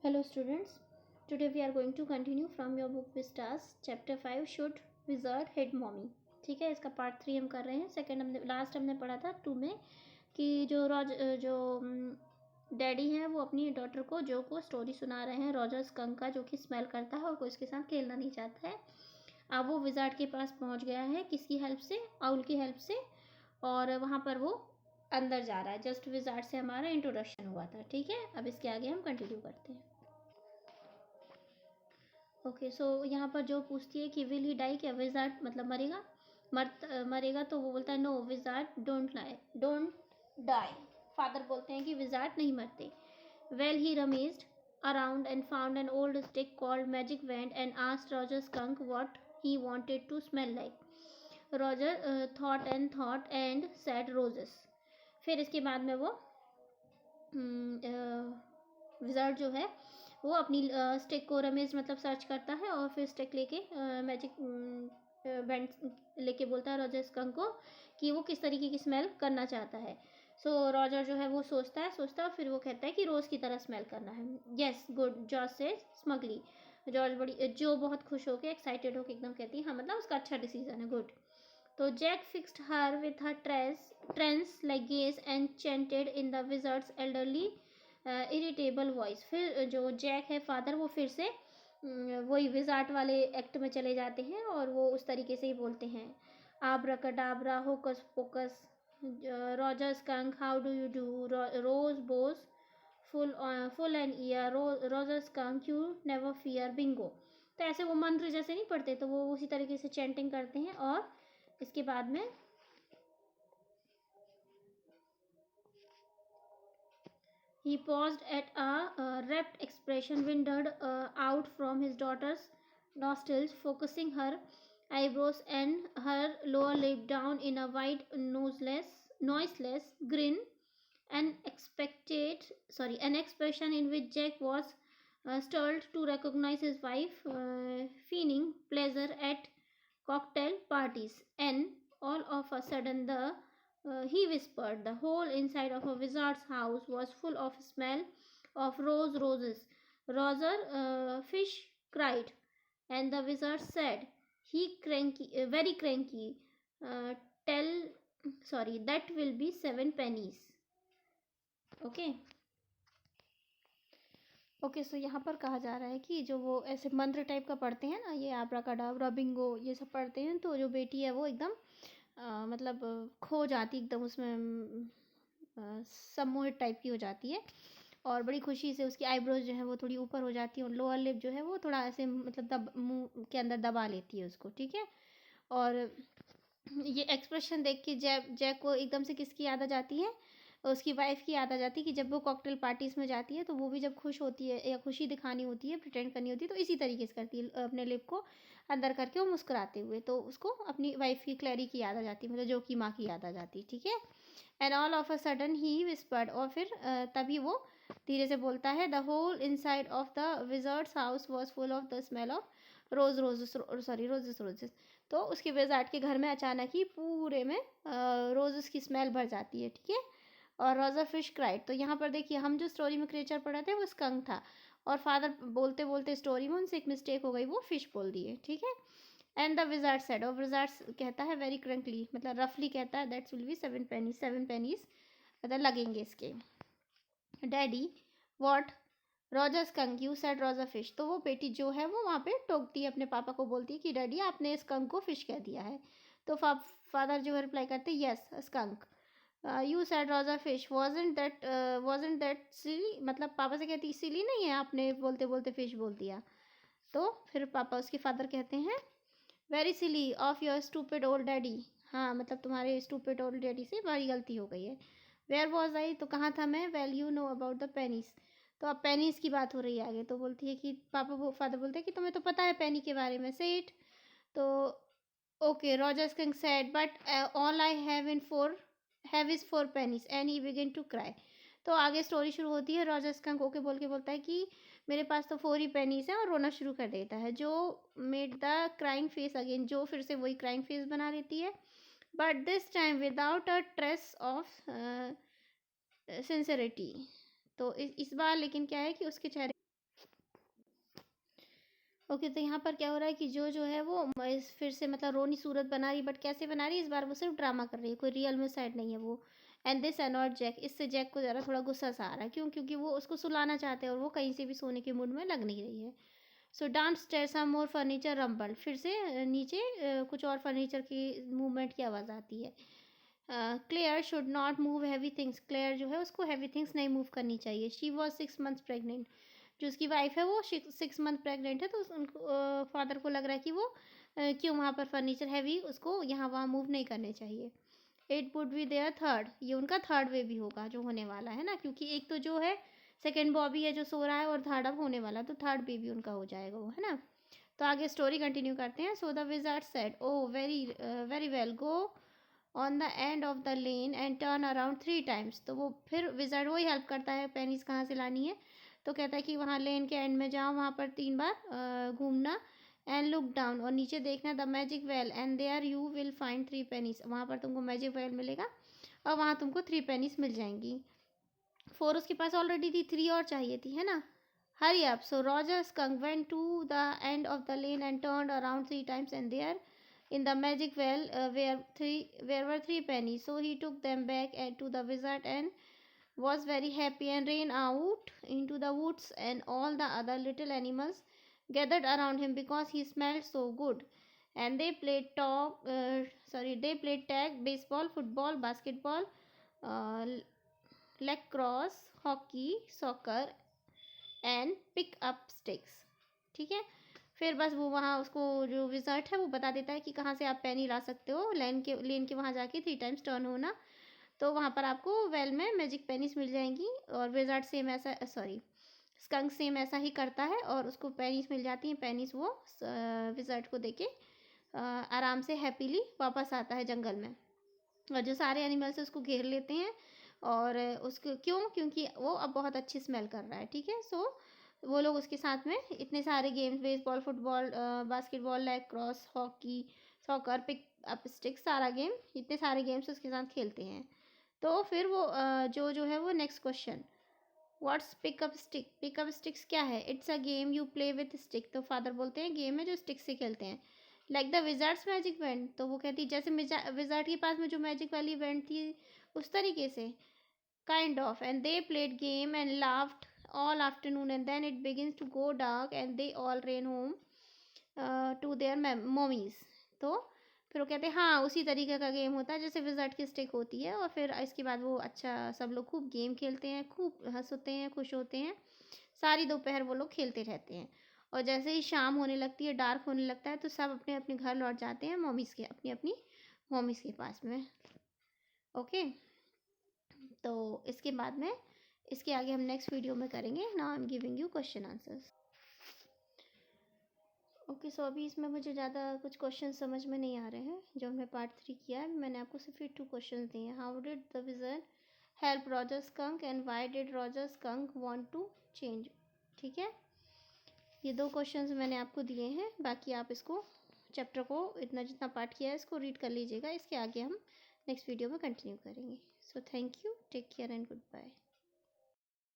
Hello students, today we are going to continue from your book Vistas chapter 5 should wizard hit mommy. ठीक है, इसका part 3 हम कर रहे हैं. सेकंड हमने पढ़ा था 2 में कि जो डैडी हैं वो अपनी डॉटर को जो को स्टोरी सुना रहे हैं रॉजर स्कंक का, जो कि स्मेल करता है और कोई इसके साथ खेलना नहीं चाहता है. अब वो विजार्ड के पास पहुंच गया है, किसकी हेल्प से? आउल की हेल्प से. और वहाँ पर वो अंदर जा रहा है. जस्ट विजार्ड से हमारा इंट्रोडक्शन हुआ था. ठीक है, अब इसके आगे हम कंटिन्यू करते हैं. ओके सो यहाँ पर जो पूछती है कि विल ही डाई, क्या विजार्ड मतलब मरेगा? मरेगा तो वो बोलता है no wizard don't die. Father बोलते हैं कि विजार्ड नहीं मरते. Well he rummaged around and found an old stick called magic wand and asked Roger Skunk what he wanted to smell like. Roger thought and said roses. फिर इसके बाद में वो विजार्ड जो है वो अपनी स्टिक को रमेश मतलब सर्च करता है और फिर स्टिक लेके मैजिक बैंड लेके बोलता है रॉजर स्कंक को कि वो किस तरीके की स्मेल करना चाहता है. सो रॉजर जो है वो सोचता है और फिर वो कहता है कि रोज़ की तरह स्मेल करना है. येस गुड, जॉर्ज से स्मगली. जो बहुत खुश होके एक्साइटेड होके एकदम कहती है हाँ मतलब उसका अच्छा डिसीजन है, गुड. तो Jack fixed her with her trance like gaze and chanted in the wizard's elderly irritable voice. फिर जो जैक है फादर वो फिर से वही विजार्ड वाले एक्ट में चले जाते हैं और वो उस तरीके से ही बोलते हैं. Abracadabra, hocus pocus, Roger Skunk how do you do, roses boses pull an ear, Roger Skunk you never fear, bingo. तो ऐसे वो मंत्र जैसे नहीं पढ़ते, तो वो उसी तरीके से चैंटिंग करते हैं. और इसके बाद में he paused at a rapt expression winded out from his daughter's nostrils, focusing her eyebrows and her lower lip down in a wide, noiseless grin, an expression in which Jack was startled to recognize his wife, feigning pleasure at cocktail parties. And all of a sudden, he whispered, the whole inside of a wizard's house was full of smell of roses. Roger Fish cried, and the wizard said, very cranky, tell, that will be 7 pennies. Okay so यहाँ पर कहा जा रहा है कि जो वो ऐसे मंत्र टाइप का पढ़ते हैं ना, ये आब्राकाडाब्रा बिंगो ये सब पढ़ते हैं, तो जो बेटी है वो एकदम मतलब खो जाती, एकदम उसमें सम्मोहित टाइप की हो जाती है और बड़ी खुशी से उसकी आईब्रोज जो है वो थोड़ी ऊपर हो जाती है और लोअर लिप जो है वो थोड़ा ऐसे मतलब मुंह के अंदर दबा लेती है उसको. ठीक है, और ये एक्सप्रेशन देख के जैक को एकदम से किसकी याद आ जाती है? उसकी वाइफ की याद आ जाती है कि जब वो कॉकटेल पार्टीज़ में जाती है तो वो भी जब खुश होती है या खुशी दिखानी होती है, प्रिटेंड करनी होती है, तो इसी तरीके से करती है, अपने लिप को अंदर करके वो मुस्कुराते हुए. तो उसको अपनी वाइफ की क्लैरी की याद आ जाती है, मतलब जो की माँ की याद आ जाती है. ठीक है, and all of a sudden ही विस्पर्ड, और फिर तभी वो धीरे से बोलता है, the whole inside of the wizard's house was full of the smell of roses. तो उसके विजार्ड के घर में अचानक ही पूरे में रोजेस की स्मेल भर जाती है. ठीक है, और रॉजर फिश क्राइड. तो यहाँ पर देखिए, हम जो स्टोरी में क्रिएचर पढ़े थे वो स्कंक था, और फादर बोलते बोलते स्टोरी में उनसे एक मिस्टेक हो गई, वो फिश बोल दिए. ठीक है, एंड द विजार्ड सेड, और विजार्ड कहता है वेरी क्रंकली, मतलब रफली कहता है, दैट्स विल बी 7 pennies मतलब लगेंगे इसके. Daddy what, Roger Skunk you said Roger fish. तो वो बेटी जो है वो वहाँ पे टोकती है, अपने पापा को बोलती है कि डैडी आपने स्कंक को फिश कह दिया है. तो फादर जो है रिप्लाई करते हैं yes Skunk. You said Roger fish, wasn't that silly, मतलब पापा से कहती सिली नहीं है, आपने बोलते बोलते फिश बोल दिया. तो फिर पापा उसके फादर कहते हैं very silly of your stupid old daddy. हाँ मतलब तुम्हारे स्टूपिड ओल्ड डैडी से बड़ी गलती हो गई है. वेयर वॉज आई, तो कहाँ था मैं? Well you know about the pennies. तो अब पेनीस की बात हो रही है आगे. तो बोलती है कि फादर बोलते हैं कि तुम्हें तो पता है पेनी के बारे में. से इट. तो okay, Roger skunk said but all I have is 4 pennies and he begin to cry. तो आगे स्टोरी शुरू होती है. रॉजर स्कंक ओके बोल के बोलता है कि मेरे पास तो 4 ही pennies हैं, और रोना शुरू कर देता है. जो made the crying face again, जो फिर से वही क्राइंग फेस बना लेती है, but this time without a trace of sincerity. तो इस बार लेकिन क्या है कि उसके चेहरे ओके, तो यहाँ पर क्या हो रहा है कि जो जो है वो फिर से मतलब रोनी सूरत बना रही, बट कैसे बना रही है, इस बार वो सिर्फ ड्रामा कर रही है, कोई रियल में सैड नहीं है वो। एंड दिस अनॉयड जैक, इससे जैक को ज़रा थोड़ा गुस्सा सा आ रहा है, क्योंकि वो उसको सुलाना चाहते हैं और वो कहीं से भी सोने के मूड में लग नहीं रही है। सो डाउन स्टेयर सम मोर फर्नीचर रंबल, फिर से नीचे कुछ और फर्नीचर की मूवमेंट की आवाज़ आती है। Claire should not move heavy things, Claire जो है उसको हैवी थिंग्स नहीं मूव करनी चाहिए। शी वॉज 6 months प्रेगनेंट, जो उसकी वाइफ है वो 6 month प्रेग्नेंट है, तो उनको फादर को लग रहा है कि वो क्यों वहाँ पर फर्नीचर हैवी उसको यहाँ वहाँ मूव नहीं करने चाहिए। It would be there third, ये उनका थर्ड बेबी होगा जो होने वाला है ना, क्योंकि एक तो जो है सेकेंड बॉबी है जो सो रहा है और थर्ड अब होने वाला, तो थर्ड बेबी उनका हो जाएगा वो, है ना। तो आगे स्टोरी कंटिन्यू करते हैं। So the wizard said, oh very very well, go on the end of the lane and turn around 3 times। तो वो फिर विजार्ड वही हेल्प करता है, पेनीज कहाँ से लानी है, तो कहता है कि वहाँ लेन के एंड में जाओ, वहाँ पर 3 बार घूमना, एंड लुक डाउन, और नीचे देखना the magic well, and there you will find 3 pennies, वहाँ पर तुमको मैजिक वेल मिलेगा और वहाँ तुमको 3 pennies मिल जाएंगी। 4 उसके पास ऑलरेडी थी, 3 और चाहिए थी, है ना। Hurry up, so Roger skunk went to the end of the lane and turned around 3 times, and there in the magic well where were 3 pennies. So he took them back to the wizard and was very happy and ran out into the woods, and all the other little animals gathered around him because he smelled so good. And they played they played tag, baseball, football, basketball, uh, lacrosse, hockey, soccer and pick up sticks. ठीक है, फिर बस वो वहाँ उसको जो wizard है वो बता देता है कि कहाँ से आप पेनी ला सकते हो, लेन के वहाँ जाके 3 times टर्न होना, तो वहाँ पर आपको वेल में मैजिक पेनीस मिल जाएंगी। और विज़र्ड सेम ऐसा स्कंक सेम ऐसा ही करता है और उसको पेनीस मिल जाती हैं। पेनीस वो विज़र्ड को देके आराम से हैप्पीली वापस आता है जंगल में, और जो सारे एनिमल्स उसको घेर लेते हैं। और उसको क्योंकि वो अब बहुत अच्छी स्मेल कर रहा है। ठीक है, सो वो लोग उसके साथ में इतने सारे games, baseball, football, basketball, lacrosse, hockey, soccer, pick up sticks, सारा गेम, इतने सारे गेम्स उसके साथ खेलते हैं। तो फिर वो जो है वो next question, what's pickup stick, pickup sticks क्या है, it's a game you play with stick. तो फादर बोलते हैं गेम है जो स्टिक से खेलते हैं। Like the Wizards magic band, तो वो कहती है जैसे विजार्ड के पास में जो मैजिक वाली बैंड थी उस तरीके से, kind of. And they played game and laughed all afternoon, and then it begins to go dark and they all ran home to their mommies। तो फिर वो कहते हैं हाँ उसी तरीके का गेम होता है जैसे विज़र्ड की स्टिक होती है, और फिर इसके बाद वो अच्छा सब लोग खूब गेम खेलते हैं, खूब हंसते हैं, खुश होते हैं, सारी दोपहर वो लोग खेलते रहते हैं। और जैसे ही शाम होने लगती है, डार्क होने लगता है, तो सब अपने अपने घर लौट जाते हैं मॉमीज़ के, अपनी अपनी मॉमीज़ के पास में। ओके, तो इसके बाद में इसके आगे हम नेक्स्ट वीडियो में करेंगे। Now I am giving you question answers. Okay, so अभी इसमें मुझे ज़्यादा कुछ क्वेश्चन समझ में नहीं आ रहे हैं। जो हमने पार्ट 3 किया है, मैंने आपको सिर्फ 2 क्वेश्चन दिए हैं। How did the wizard help Roger skunk and why did Roger skunk want to change. ठीक है, ये 2 क्वेश्चंस मैंने आपको दिए हैं। बाकी आप इसको चैप्टर को इतना जितना पार्ट किया है इसको रीड कर लीजिएगा। इसके आगे हम नेक्स्ट वीडियो में कंटिन्यू करेंगे। So thank you, take care and good bye.